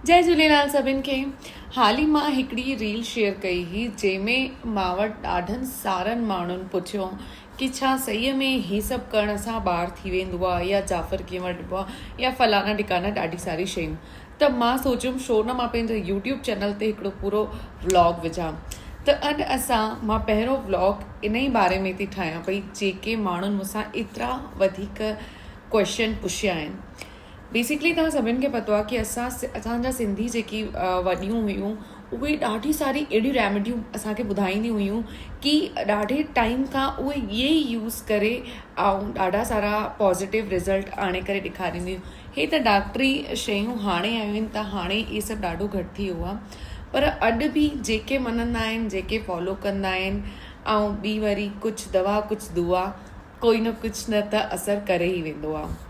जय झूलेलाल सभिनि खे। हाल ई मां हिकिड़ी रील शेयर कई हुई जंहिंमें मां वटि ॾाढनि सारनि माण्हुनि पुछियो कि छा सहीअ में ही सभु करण सां ॿार थी वेंदो आहे या जाफ़र कीअं वठिबो आहे या फलाना ठिकाना ॾाढी सारी शयूं। त मां सोचियमि छो न मां पंहिंजे यूट्यूब चैनल ते हिकिड़ो पूरो व्लॉग विझां। त अॼु मां पहिरियों व्लॉग इन ई बारे में थी ठाहियां पई जेके माण्हुनि मूंसां एतिरा वधीक क्वेश्चन पुछिया आहिनि। बेसिकली तव्हां सभिनि खे पतो आहे कि असांजा सिंधी जेकी वॾियूं हुयूं उहे ॾाढी सारी अहिड़ियूं रेमेडियूं असांखे ॿुधाईंदियूं हुयूं कि ॾाढे टाइम खां उहे इहे ई यूज़ करे ऐं ॾाढा सारा पॉज़िटिव रिज़ल्ट आणे करे ॾेखारींदियूं। हे त डॉक्टरी शयूं हाणे आयूं आहिनि त हाणे इहे सभु ॾाढो घटि थी वियो आहे, पर अॼु बि जेके मञंदा आहिनि, जेके फॉलो कंदा आहिनि ऐं ॿी वरी कुझु दवा कुझु दुआ, कोई न कुझु न त असरु करे ई वेंदो आहे।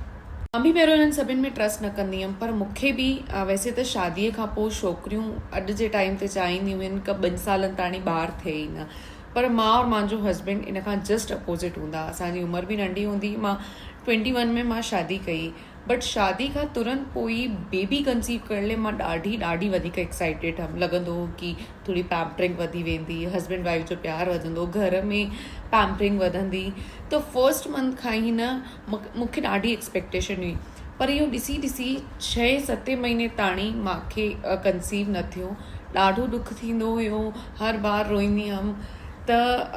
मां बि पहिरियों हिननि सभिनि में ट्रस्ट न कंदी हुयमि, पर मूंखे बि वैसे त शादीअ खां पोइ छोकिरियूं अॼु जे टाइम ते चाहींदियूं आहिनि कि 2 सालनि ताणी ॿार थिए ई न, पर मां और मुंहिंजो हस्बैंड इन खां जस्ट अपोज़िट हूंदा। असांजी उमिरि बि नंढी हूंदी, मां 21 में मां शादी कई, बट शादी खां तुरंत पोइ बेबी कंसीव करण लाइ मां ॾाढी वधीक एक्साइटेड हुअमि। लॻंदो हो कि थोरी पैम्परिंग वधी वेंदी, हस्बैंड वाइफ जो प्यार वधंदो, घर में पैम्परिंग वधंदी। त फर्स्ट मंथ खां ई न मूंखे ॾाढी एक्सपेक्टेशन हुई, पर इहो ॾिसी 6-7 महीने ताणी मूंखे कंसीव न थियो। ॾाढो दुख थींदो हुयो, हर बार रोईंदी हुअमि। त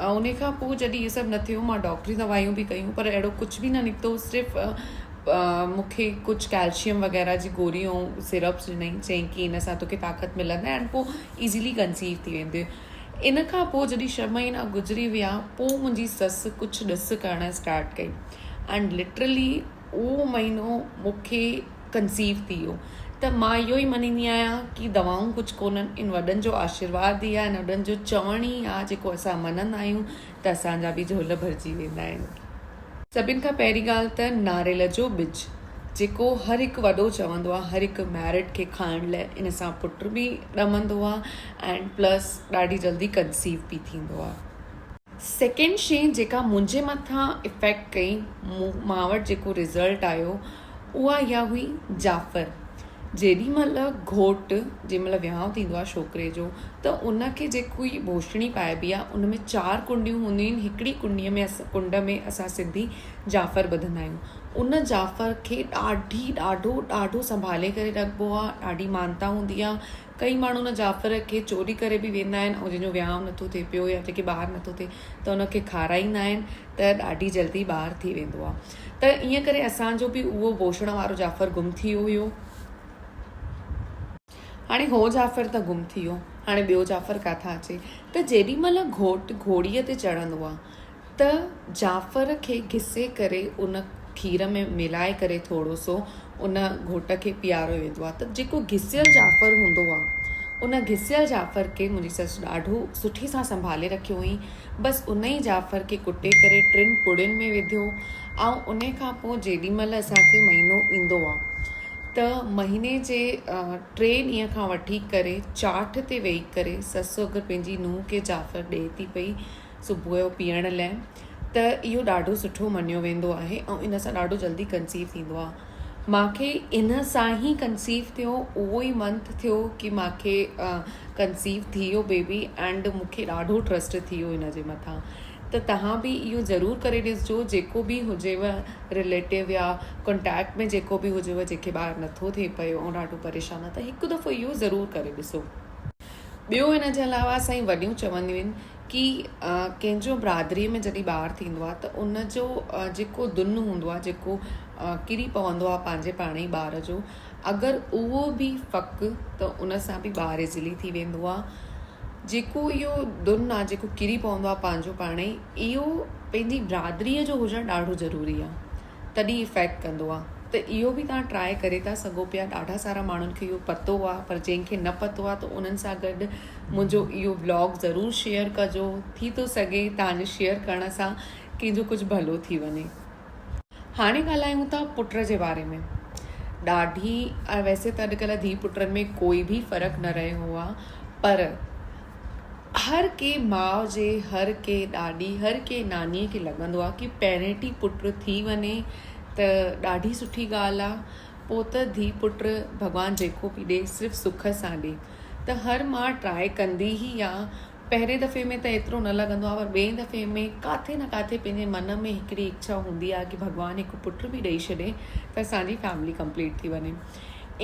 उन खां पोइ जॾहिं इहे सभु न थियो, मां डॉक्टरी दवाइयूं बि कयूं, पर अहिड़ो कुझु बि न निकितो। सिर्फ़ु मूंखे कुझु कैल्शियम वग़ैरह जी गोरियूं ऐं सिरप्स ॾिनई, चयईं कि इन सां तोखे ताक़त मिलंदा ऐं पोइ ईज़िली कंसीव थी वेंदे। इन खां पोइ जॾहिं 6 महीना गुज़री विया, पोइ मुंहिंजी ससु कुझु ॾिस करणु स्टार्ट कई एंड लिटरली उहो महीनो मूंखे कंसीव थी वियो। त मां इहो ई मञींदी आहियां कि दवाऊं कुझु कोन्हनि, इन वॾनि जो आशीर्वाद ई आहे, इन वॾनि जो चवण ई आहे जेको असां मञंदा आहियूं त असांजा बि झोल भरिजी वेंदा आहिनि। सभिनि खां पहिरीं ॻाल्हि त नारेल जो ॿिज, जेको हर हिकु वॾो चवंदो आहे हर हिकु मैरिड खे खाइण लाइ। इन सां पुट बि ॼमंदो आहे एंड प्लस ॾाढी जल्दी कंसीव बि थींदो आहे। सेकेंड शइ जेका मुंहिंजे मथां इफ़ेक्ट कई, मां वटि जेको रिज़ल्ट आयो, उहा इहा हुई जाफ़र। जेॾी महिल घोट जंहिं महिल विहांउ थींदो आहे छोकिरे जो, त उनखे जेको ई बोछड़ी पाइबी आहे उन में 4 कुंडियूं हूंदियूं आहिनि। हिकिड़ी कुंड में असां सिंधी जाफ़र ॿधंदा आहियूं। उन जाफ़र खे ॾाढो संभाले करे रखिबो आहे, ॾाढी मानता हूंदी आहे। कई माण्हू उन जाफ़र खे चोरी करे बि वेंदा आहिनि ऐं जंहिंजो विहांउ नथो थिए पियो या जेके ॿार नथो थिए त उनखे खाराईंदा आहिनि, त ॾाढी जल्दी ॿार थी वेंदो आहे। त ईअं करे असांजो बि उहो बोछण वारो जाफ़र गुम थी वियो हुयो। हाणे हो जाफ़र त गुम थी वियो, हाणे ॿियो जाफ़र किथां अचे? त जेॾी महिल घोट घोड़ीअ ते चढ़ंदो आहे त जाफ़र खे घिसे करे उन खीर में मिलाए करे थोरो सो उन घोट खे पीआरियो वेंदो आहे। त जेको घिसियल जाफ़र हूंदो आहे, उन घिसियल जाफ़र खे मुंहिंजी ससु ॾाढो सुठी सां संभाले रखियो हुई। बसि उन ई जाफ़र खे कुटे करे 3 पुड़ियुनि में विधो ऐं उन खां पोइ जेॾी महिल असांखे महीनो ईंदो आहे त महीने जे 3 ॾींहं खां वठी करे चाठ ते वेही करे ससु अगरि पंहिंजी नुंहुं खे जाफ़र ॾिए थी पई सुबुह जो पीअण लाइ, त इहो ॾाढो सुठो मञियो वेंदो आहे ऐं इन सां ॾाढो जल्दी कंसीव थींदो आहे। मूंखे इन सां ई कंसीव थियो, उहो ई मंथ थियो कि मूंखे कंसीव थी वियो बेबी एंड मूंखे ॾाढो ट्रस्ट थी वियो इन जे मथां। त तव्हां बि इहो ज़रूरु करे ॾिसजो, जेको बि हुजेव रिलेटिव या कॉन्टैक्ट में जेको बि हुजेव जंहिंखे ॿार नथो थिए पियो ऐं ॾाढो परेशान आहे, त हिकु दफ़ो इहो ज़रूरु करे ॾिसो। ॿियो हिन जे अलावा असांजी वॾियूं चवंदियूं आहिनि कि कंहिंजो बिरादरीअ में जॾहिं ॿारु थींदो आहे त उनजो जेको दुन हूंदो आहे, जेको किरी पवंदो आहे पंहिंजे पाण ई ॿार जो, अगरि उहो बि फ़क़ु त उन सां बि ॿारु इज़िली थी वेंदो आहे। जेको इहो दुन आहे जेको किरी पवंदो आहे पंहिंजो पाण ई, इहो पंहिंजी बिरादरीअ जो हुजणु ॾाढो ज़रूरी आहे, तॾहिं इफ़ेक्ट कंदो आहे। त इहो बि तव्हां ट्राए करे था सघो पिया। ॾाढा सारा माण्हुनि खे इहो पतो आहे, पर जंहिंखे न पतो आहे त उन्हनि सां गॾु मुंहिंजो इहो व्लॉग ज़रूरु शेयर कजो। थी थो सघे तव्हांजे शेयर करण सां कंहिंजो कुझु भलो थी वञे। हाणे ॻाल्हायूं था पुट जे बारे में। वैसे त अॼुकल्ह धीउ पुटनि में कोई बि फ़र्क़ु न रहियो आहे, पर हर के माउ जे, हर के ॾाॾी, हर के नानीअ खे लॻंदो आहे कि पहिरेंट ई पुट थी वञे त ॾाढी सुठी ॻाल्हि आहे। पोइ त धीउ पुट भॻवानु जेको बि ॾे सिर्फ़ु सुख सां ॾे। त हर मां ट्राए कंदी ई आहे। पहिरें दफ़े में त एतिरो न लॻंदो आहे, पर ॿिए दफ़े में किथे न किथे पंहिंजे मन में हिकिड़ी इच्छा हूंदी आहे कि भॻवानु हिकु पुट बि ॾेई छॾे त असांजी फैमिली कंप्लीट थी वञे।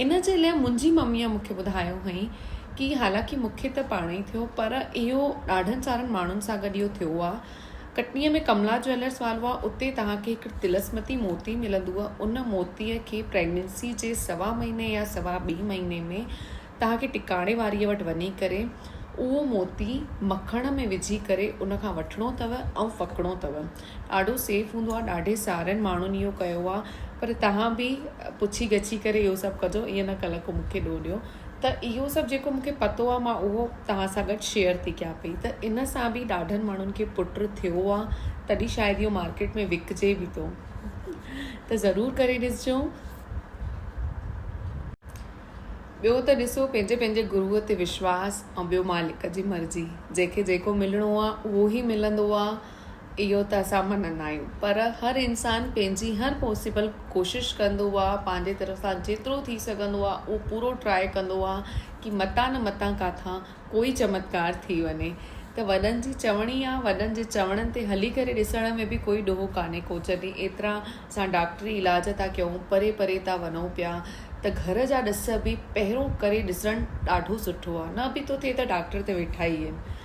इन जे लाइ मुंहिंजी मम्मीअ मूंखे ॿुधायो हुई कि हालांकि मूंखे त पाण ई थियो, पर इहो ॾाढनि सारनि माण्हुनि सां गॾु इहो थियो आहे। कटनीअ में कमला ज्वेलर्स वारो आहे, उते तव्हांखे हिकु तिलस्मती मोती मिलंदो आहे। उन मोतीअ खे प्रेगनेंसी जे 1.25 महीने या 2.25 महीने में तव्हांखे टिकाणे वारीअ वटि वञी करे उहो मोती मखण में विझी करे उनखां वठिणो अथव ऐं फ़किणो अथव। ॾाढो सेफ हूंदो आहे। ॾाढे सारनि माण्हुनि इहो कयो आहे, पर तव्हां बि पुछी गछी करे इहो सभु कजो। ईअं न कल्ह को मूंखे ॾियो। त इहो सभु जेको मूंखे पतो आहे मां उहो तव्हां सां गॾु शेयर थी कयां पई। त इन सां बि ॾाढनि माण्हुनि खे पुट थियो आहे, तॾहिं शायदि इहो मार्केट में विकिजे बि थो। त ज़रूरु करे ॾिसजो। ॿियो त ॾिसो, पंहिंजे पंहिंजे गुरूअ ते विश्वास ऐं ॿियो मालिक जी मर्ज़ी। जंहिंखे जेको मिलणो आहे उहो ई मिलंदो आहे, इहो त असां मञंदा आहियूं। पर हर इंसानु पंहिंजी हर पॉसिबल कोशिशि कंदो आहे, पंहिंजे तरफ़ सां जेतिरो थी सघंदो आहे उहो पूरो ट्राए कंदो आहे कि मतां न मतां काथां कोई चमत्कार थी वञे। त वॾनि जी चवणी आहे, वॾनि जे चवणनि ते हली करे ॾिसण में बि कोई ॾोहो कान्हे को। जॾहिं एतिरा असां डॉक्टरी इलाज था कयूं, परे परे था वञूं पिया, त घर जा ॾिस बि पहिरियों करे ॾिसणु ॾाढो सुठो आहे। न बि थो थिए त डॉक्टर त वेठा ई आहिनि।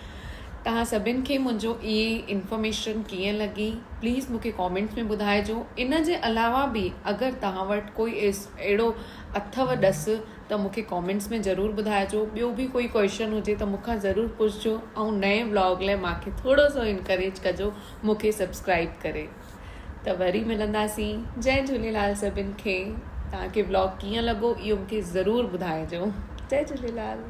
तव्हां सभिनि खे मुंहिंजो इहे इंफॉर्मेशन कीअं लॻी प्लीज़ मूंखे कॉमेंट्स में ॿुधाइजो। इन जे अलावा बि अगरि तव्हां वटि कोई अहिड़ो अथव ॾस त मूंखे कॉमेंट्स में ज़रूरु ॿुधाइजो। ॿियो बि कोई क्वेश्चन हुजे त मूंखां ज़रूरु पुछिजो। ऐं नए व्लॉग लाइ मूंखे थोरो सो इनकरेज कजो, मूंखे सब्सक्राइब करे। त वरी मिलंदासीं। जय झूलेलाल सभिनि खे। तव्हांखे व्लॉग कीअं लॻो इहो मूंखे ज़रूरु ॿुधाइजो। जय झूलेलाल।